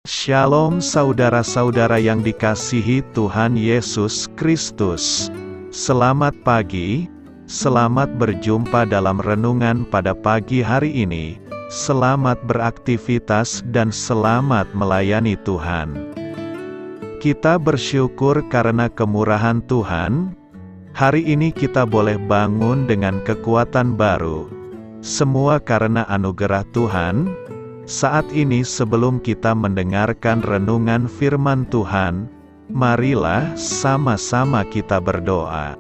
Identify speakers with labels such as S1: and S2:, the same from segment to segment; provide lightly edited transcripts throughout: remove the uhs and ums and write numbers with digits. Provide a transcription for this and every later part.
S1: Shalom saudara-saudara yang dikasihi Tuhan Yesus Kristus. Selamat pagi, selamat berjumpa dalam renungan pada pagi hari ini. Selamat beraktivitas dan selamat melayani Tuhan. Kita bersyukur karena kemurahan Tuhan. Hari ini kita boleh bangun dengan kekuatan baru. Semua karena anugerah Tuhan. Saat ini sebelum kita mendengarkan renungan firman Tuhan, marilah sama-sama kita berdoa.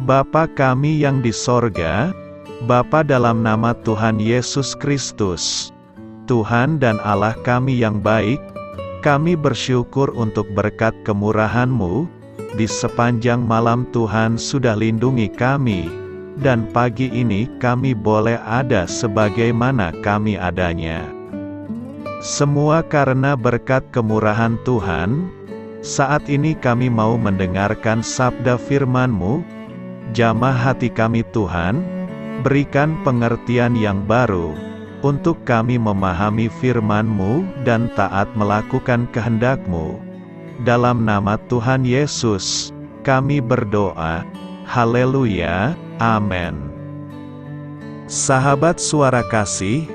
S1: Bapa kami yang di sorga, Bapa dalam nama Tuhan Yesus Kristus, Tuhan dan Allah kami yang baik, kami bersyukur untuk berkat kemurahan-Mu, di sepanjang malam Tuhan sudah lindungi kami. Dan pagi ini kami boleh ada sebagaimana kami adanya. Semua karena berkat kemurahan Tuhan. Saat ini kami mau mendengarkan sabda firman-Mu. Jamah hati kami Tuhan, berikan pengertian yang baru, untuk kami memahami firman-Mu dan taat melakukan kehendak-Mu. Dalam nama Tuhan Yesus, kami berdoa. Haleluya. Amin. Sahabat suara kasih,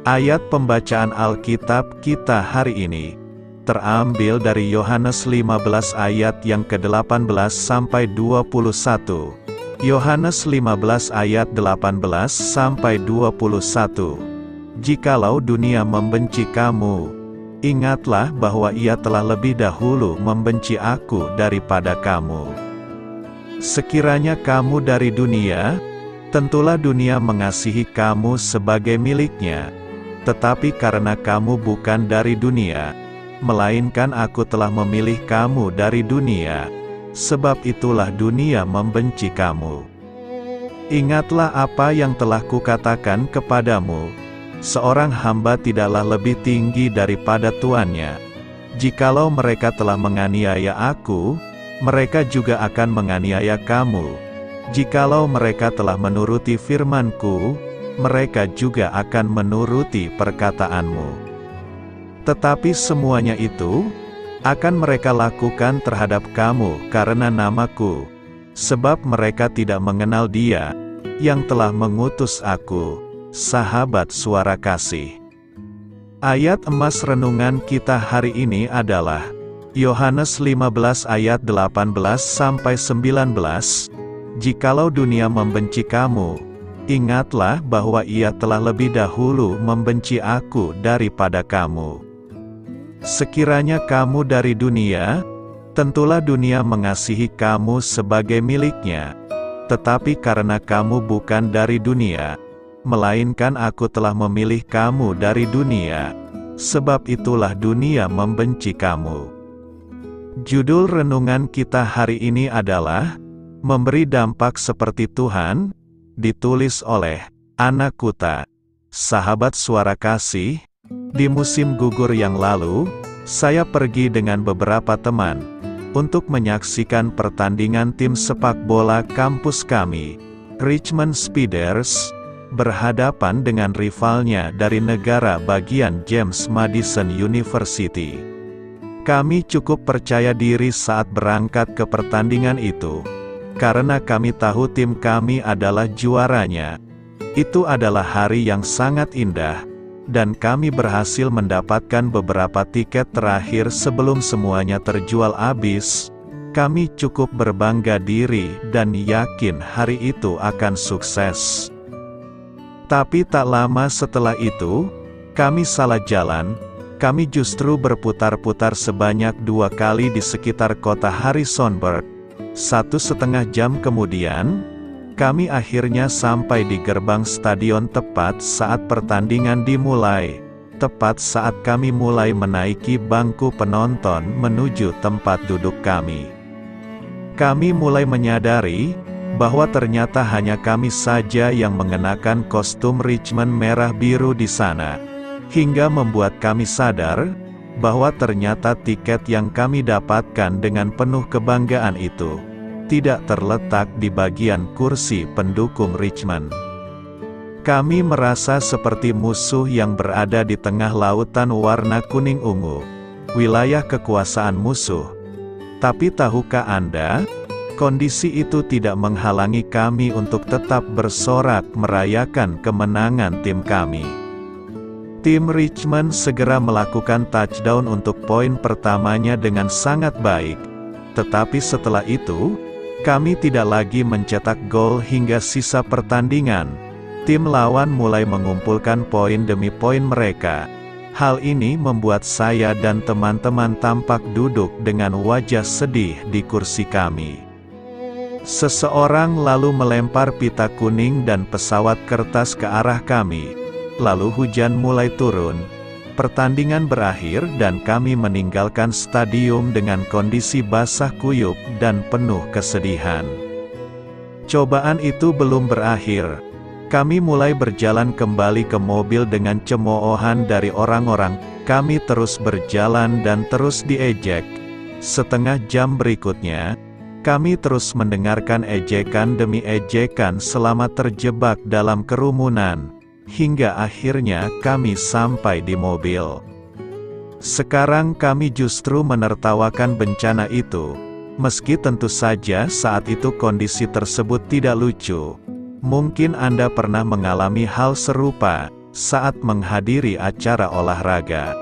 S1: ayat pembacaan Alkitab kita hari ini terambil dari Yohanes 15 ayat yang ke-18 sampai 21. Yohanes 15 ayat 18 sampai 21. Jikalau dunia membenci kamu, ingatlah bahwa ia telah lebih dahulu membenci aku daripada kamu. Sekiranya kamu dari dunia, tentulah dunia mengasihi kamu sebagai miliknya. Tetapi karena kamu bukan dari dunia, melainkan aku telah memilih kamu dari dunia, sebab itulah dunia membenci kamu. Ingatlah apa yang telah kukatakan kepadamu, seorang hamba tidaklah lebih tinggi daripada tuannya. Jikalau mereka telah menganiaya aku, mereka juga akan menganiaya kamu. Jikalau mereka telah menuruti firman-Ku, mereka juga akan menuruti perkataan-Mu. Tetapi semuanya itu akan mereka lakukan terhadap kamu karena nama-Ku, sebab mereka tidak mengenal Dia yang telah mengutus aku. Sahabat suara kasih. Ayat emas renungan kita hari ini adalah Yohanes 15 ayat 18 sampai 19. Jikalau dunia membenci kamu, ingatlah bahwa ia telah lebih dahulu membenci aku daripada kamu. Sekiranya kamu dari dunia, tentulah dunia mengasihi kamu sebagai miliknya. Tetapi karena kamu bukan dari dunia, melainkan aku telah memilih kamu dari dunia, sebab itulah dunia membenci kamu. Judul renungan kita hari ini adalah Memberi Dampak Seperti Tuhan, ditulis oleh Anna Kuta. Sahabat suara kasih, di musim gugur yang lalu, saya pergi dengan beberapa teman untuk menyaksikan pertandingan tim sepak bola kampus kami, Richmond Spiders, berhadapan dengan rivalnya dari negara bagian James Madison University. Kami cukup percaya diri saat berangkat ke pertandingan itu, karena kami tahu tim kami adalah juaranya. Itu adalah hari yang sangat indah, dan kami berhasil mendapatkan beberapa tiket terakhir sebelum semuanya terjual habis. Kami cukup berbangga diri dan yakin hari itu akan sukses. Tapi tak lama setelah itu, kami salah jalan. Kami justru berputar-putar sebanyak 2 kali di sekitar kota Harrisonburg. 1,5 jam kemudian, kami akhirnya sampai di gerbang stadion tepat saat pertandingan dimulai. Tepat saat kami mulai menaiki bangku penonton menuju tempat duduk kami. Kami mulai menyadari bahwa ternyata hanya kami saja yang mengenakan kostum Richmond merah biru di sana. Hingga membuat kami sadar, bahwa ternyata tiket yang kami dapatkan dengan penuh kebanggaan itu, tidak terletak di bagian kursi pendukung Richmond. Kami merasa seperti musuh yang berada di tengah lautan warna kuning ungu, wilayah kekuasaan musuh. Tapi tahukah Anda, kondisi itu tidak menghalangi kami untuk tetap bersorak merayakan kemenangan tim kami. Tim Richmond segera melakukan touchdown untuk poin pertamanya dengan sangat baik. Tetapi setelah itu, kami tidak lagi mencetak gol hingga sisa pertandingan. Tim lawan mulai mengumpulkan poin demi poin mereka. Hal ini membuat saya dan teman-teman tampak duduk dengan wajah sedih di kursi kami. Seseorang lalu melempar pita kuning dan pesawat kertas ke arah kami. Lalu hujan mulai turun. Pertandingan berakhir dan kami meninggalkan stadium dengan kondisi basah kuyup dan penuh kesedihan. Cobaan itu belum berakhir. Kami mulai berjalan kembali ke mobil dengan cemoohan dari orang-orang. Kami terus berjalan dan terus diejek. Setengah jam berikutnya, kami terus mendengarkan ejekan demi ejekan selama terjebak dalam kerumunan, hingga akhirnya kami sampai di mobil. Sekarang kami justru menertawakan bencana itu, meski tentu saja saat itu kondisi tersebut tidak lucu. Mungkin Anda pernah mengalami hal serupa saat menghadiri acara olahraga,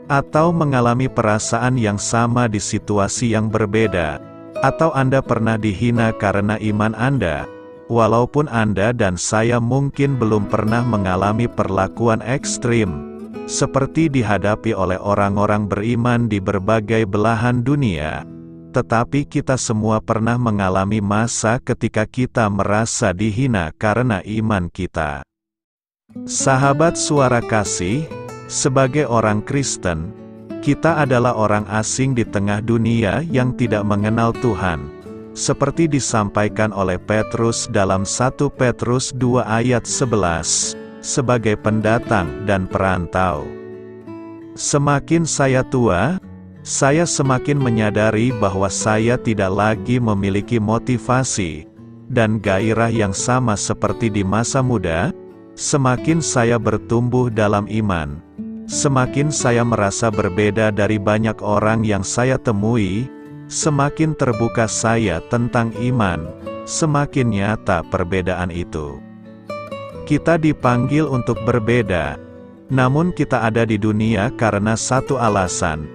S1: atau mengalami perasaan yang sama di situasi yang berbeda, atau Anda pernah dihina karena iman Anda. Walaupun Anda dan saya mungkin belum pernah mengalami perlakuan ekstrim, seperti dihadapi oleh orang-orang beriman di berbagai belahan dunia, tetapi kita semua pernah mengalami masa ketika kita merasa dihina karena iman kita. Sahabat Suara Kasih, sebagai orang Kristen, kita adalah orang asing di tengah dunia yang tidak mengenal Tuhan. Seperti disampaikan oleh Petrus dalam 1 Petrus 2 ayat 11, sebagai pendatang dan perantau. Semakin saya tua, saya semakin menyadari bahwa saya tidak lagi memiliki motivasi dan gairah yang sama seperti di masa muda. Semakin saya bertumbuh dalam iman, semakin saya merasa berbeda dari banyak orang yang saya temui. Semakin terbuka saya tentang iman, semakin nyata perbedaan itu. Kita dipanggil untuk berbeda, namun kita ada di dunia karena satu alasan,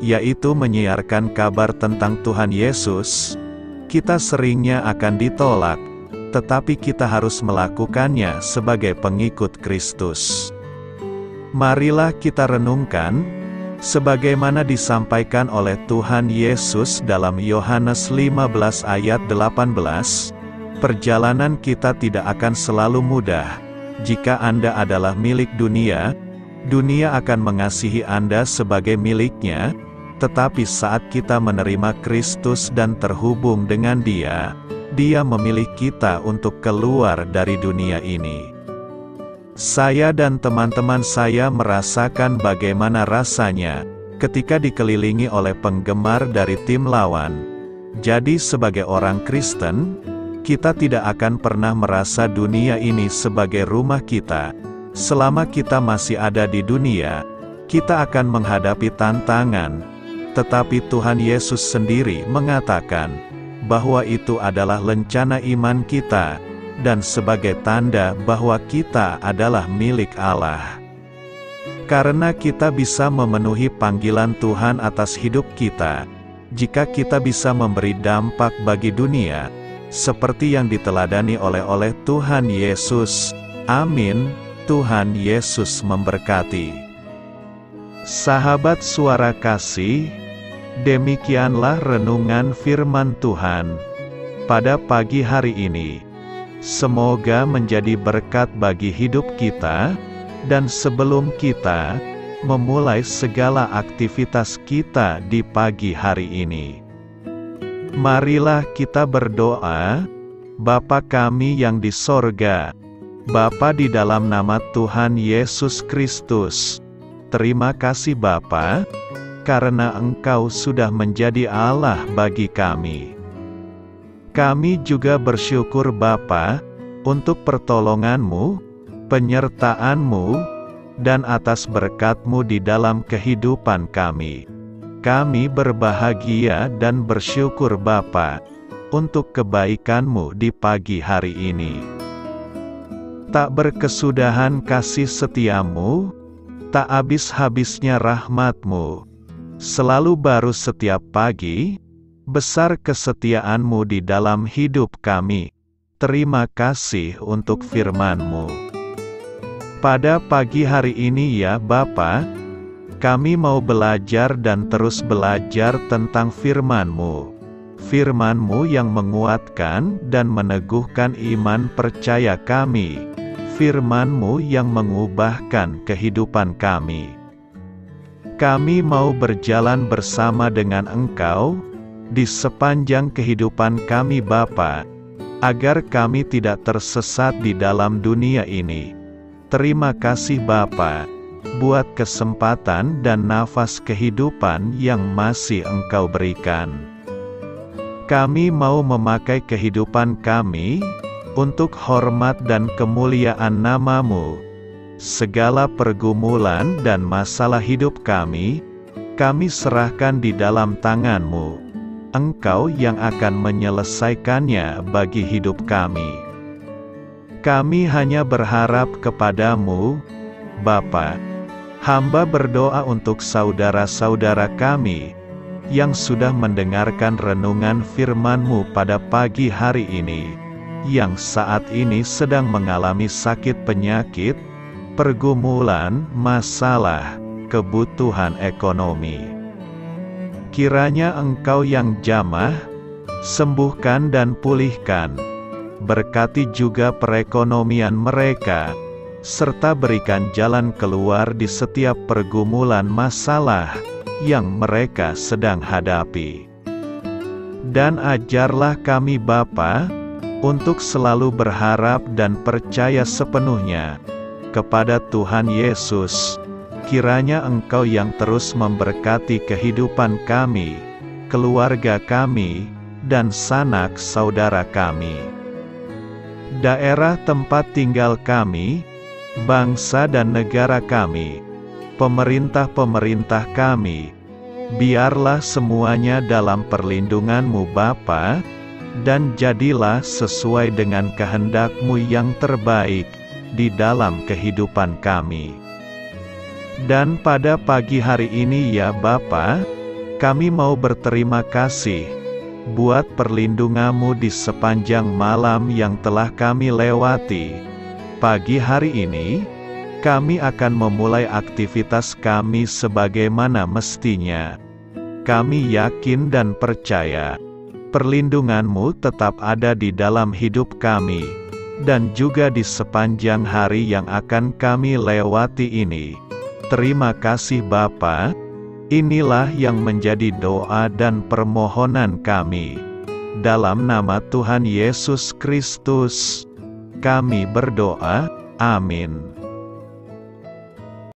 S1: yaitu menyiarkan kabar tentang Tuhan Yesus. Kita seringnya akan ditolak, tetapi kita harus melakukannya sebagai pengikut Kristus. Marilah kita renungkan, sebagaimana disampaikan oleh Tuhan Yesus dalam Yohanes 15 ayat 18, perjalanan kita tidak akan selalu mudah. Jika Anda adalah milik dunia, dunia akan mengasihi Anda sebagai miliknya, tetapi saat kita menerima Kristus dan terhubung dengan Dia, Dia memilih kita untuk keluar dari dunia ini. Saya dan teman-teman saya merasakan bagaimana rasanya ketika dikelilingi oleh penggemar dari tim lawan. Jadi sebagai orang Kristen, kita tidak akan pernah merasa dunia ini sebagai rumah kita. Selama kita masih ada di dunia, kita akan menghadapi tantangan, tetapi Tuhan Yesus sendiri mengatakan bahwa itu adalah lencana iman kita, dan sebagai tanda bahwa kita adalah milik Allah. Karena kita bisa memenuhi panggilan Tuhan atas hidup kita, jika kita bisa memberi dampak bagi dunia, seperti yang diteladani oleh Tuhan Yesus. Amin. Tuhan Yesus memberkati. Sahabat Suara Kasih, demikianlah renungan firman Tuhan pada pagi hari ini. Semoga menjadi berkat bagi hidup kita, dan sebelum kita memulai segala aktivitas kita di pagi hari ini, marilah kita berdoa. Bapa kami yang di sorga, Bapa di dalam nama Tuhan Yesus Kristus, terima kasih Bapa, karena Engkau sudah menjadi Allah bagi kami. Kami juga bersyukur Bapa, untuk pertolongan-Mu, penyertaan-Mu, dan atas berkat-Mu di dalam kehidupan kami. Kami berbahagia dan bersyukur Bapa, untuk kebaikan-Mu di pagi hari ini. Tak berkesudahan kasih setia-Mu, tak habis-habisnya rahmat-Mu. Selalu baru setiap pagi, besar kesetiaan-Mu di dalam hidup kami. Terima kasih untuk firman-Mu. Pada pagi hari ini ya Bapa, kami mau belajar dan terus belajar tentang firman-Mu. Firman-Mu yang menguatkan dan meneguhkan iman percaya kami. Firman-Mu yang mengubahkan kehidupan kami. Kami mau berjalan bersama dengan Engkau, di sepanjang kehidupan kami Bapa, agar kami tidak tersesat di dalam dunia ini. Terima kasih Bapa, buat kesempatan dan nafas kehidupan yang masih Engkau berikan. Kami mau memakai kehidupan kami, untuk hormat dan kemuliaan nama-Mu. Segala pergumulan dan masalah hidup kami serahkan di dalam tangan-Mu. Engkau yang akan menyelesaikannya bagi hidup kami. Kami hanya berharap kepada-Mu, Bapa. Hamba berdoa untuk saudara-saudara kami, yang sudah mendengarkan renungan firman-Mu pada pagi hari ini, yang saat ini sedang mengalami sakit penyakit, pergumulan, masalah, kebutuhan ekonomi. Kiranya Engkau yang jamah, sembuhkan dan pulihkan. Berkati juga perekonomian mereka, serta berikan jalan keluar di setiap pergumulan masalah yang mereka sedang hadapi. Dan ajarlah kami Bapa, untuk selalu berharap dan percaya sepenuhnya kepada Tuhan Yesus. Kiranya Engkau yang terus memberkati kehidupan kami, keluarga kami, dan sanak saudara kami. Daerah tempat tinggal kami, bangsa dan negara kami, pemerintah-pemerintah kami, biarlah semuanya dalam perlindungan-Mu Bapa, dan jadilah sesuai dengan kehendak-Mu yang terbaik di dalam kehidupan kami. Dan pada pagi hari ini ya Bapa, kami mau berterima kasih buat perlindungan-Mu di sepanjang malam yang telah kami lewati. Pagi hari ini, kami akan memulai aktivitas kami sebagaimana mestinya. Kami yakin dan percaya, perlindungan-Mu tetap ada di dalam hidup kami, dan juga di sepanjang hari yang akan kami lewati ini. Terima kasih Bapa. Inilah yang menjadi doa dan permohonan kami. Dalam nama Tuhan Yesus Kristus, kami berdoa. Amin.